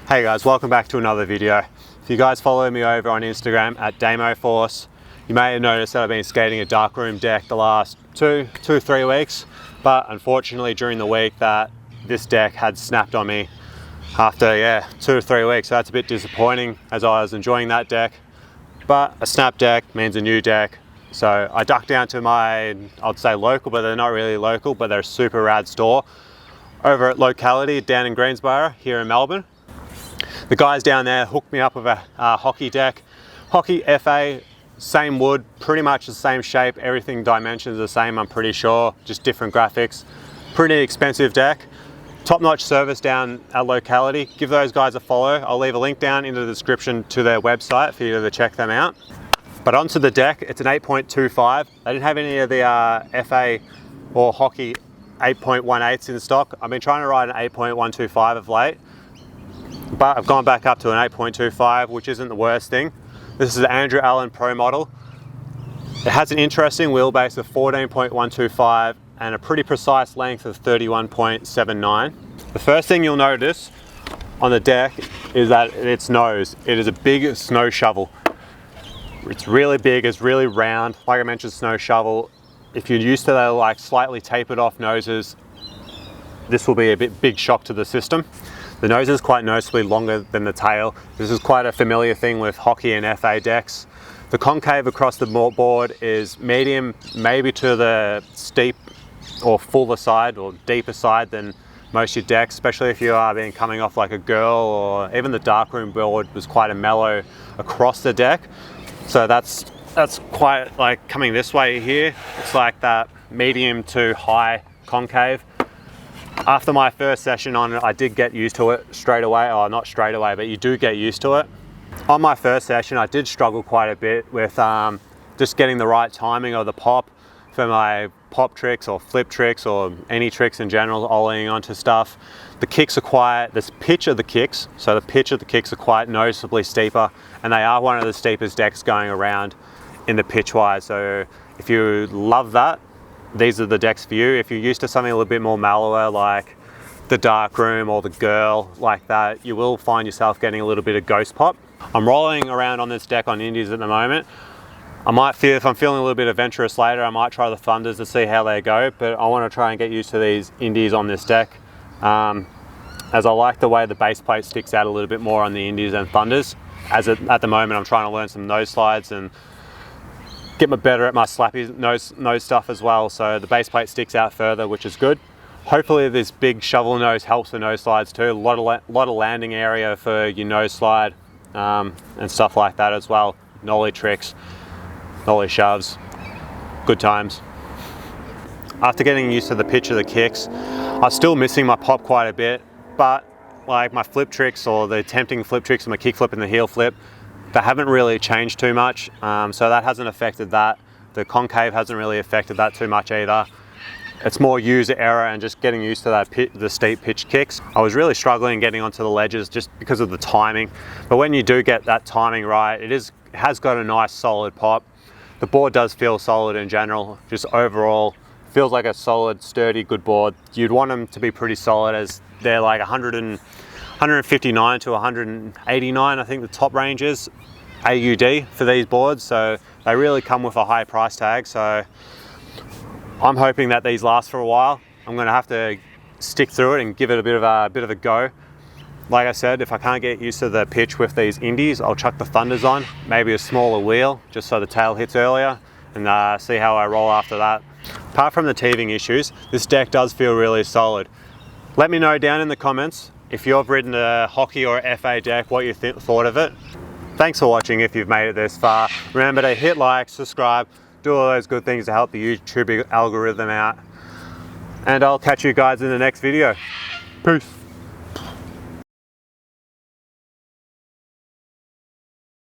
Hey guys, welcome back to another video. If you guys follow me over on Instagram at DamoForce, you may have noticed that I've been skating a darkroom deck the last two, 3 weeks, but unfortunately during the week that this deck had snapped on me after 2 to 3 weeks. So that's a bit disappointing as I was enjoying that deck, but a snap deck means a new deck. So I ducked down to my, I'd say local, but they're not really local, but they're a super rad store over at Locality down in Greensboro here in Melbourne. The guys down there hooked me up with a hockey deck. Hockey FA, same wood, pretty much the same shape, everything dimensions the same, I'm pretty sure, just different graphics. Pretty expensive deck. Top-notch service down at Locality. Give those guys a follow. I'll leave a link down in the description to their website for you to check them out. But onto the deck, it's an 8.25. They didn't have any of the FA or hockey 8.18s in stock. I've been trying to ride an 8.125 of late, but I've gone back up to an 8.25, which isn't the worst thing. This is an Andrew Allen Pro model. It has an interesting wheelbase of 14.125 and a pretty precise length of 31.79. The first thing you'll notice on the deck is that its nose, it is a big snow shovel. It's really big, it's really round. Like I mentioned, snow shovel. If you're used to the like slightly tapered off noses, this will be a big shock to the system. The nose is quite noticeably longer than the tail. This is quite a familiar thing with hockey and FA decks. The concave across the board is medium, maybe to the steep or fuller side or deeper side than most of your decks, especially if you are being coming off like a girl, or even the darkroom board was quite a mellow across the deck. So that's quite like coming this way here. It's like that medium to high concave. After my first session on it, I did get used to it straight away. Oh, not straight away, but you do get used to it. On my first session, I did struggle quite a bit with just getting the right timing of the pop for my pop tricks or flip tricks or any tricks in general, ollieing onto stuff. The kicks are quite, the pitch of the kicks, so the pitch of the kicks are quite noticeably steeper, and they are one of the steepest decks going around in the pitch wise. So if you love that, these are the decks for you. If you're used to something a little bit more mellower, like the darkroom or the girl, like that, you will find yourself getting a little bit of ghost pop. I'm rolling around on this deck on indies at the moment. I might feel, if I'm feeling a little bit adventurous later, I might try the thunders to see how they go, but I want to try and get used to these indies on this deck, as I like the way the base plate sticks out a little bit more on the indies and thunders. At the moment, I'm trying to learn some nose slides and get better at my slappy nose stuff as well, so the base plate sticks out further, which is good. Hopefully this big shovel nose helps the nose slides too. A lot of landing area for your nose slide and stuff like that as well. Nollie tricks, nollie shoves, good times. After getting used to the pitch of the kicks, I was still missing my pop quite a bit, but like my flip tricks or the tempting flip tricks and my kick flip and the heel flip, they haven't really changed too much, so that hasn't affected that. The concave hasn't really affected that too much either. It's more user error and just getting used to that the steep pitch kicks. I was really struggling getting onto the ledges just because of the timing, but when you do get that timing right, it has got a nice solid pop. The board does feel solid in general, just overall feels like a solid, sturdy, good board. You'd want them to be pretty solid, as they're like 159 to 189, I think the top range is AUD for these boards, so they really come with a high price tag. So I'm hoping that these last for a while. I'm going to have to stick through it and give it a bit of a go. Like I said, if I can't get used to the pitch with these indies, I'll chuck the thunders on, maybe a smaller wheel just so the tail hits earlier, and see how I roll after that. Apart from the teething issues, this deck does feel really solid. Let me know down in the comments if you've ridden a hockey or FA deck, what you thought of it. Thanks for watching if you've made it this far. Remember to hit like, subscribe, do all those good things to help the YouTube algorithm out. And I'll catch you guys in the next video. Peace.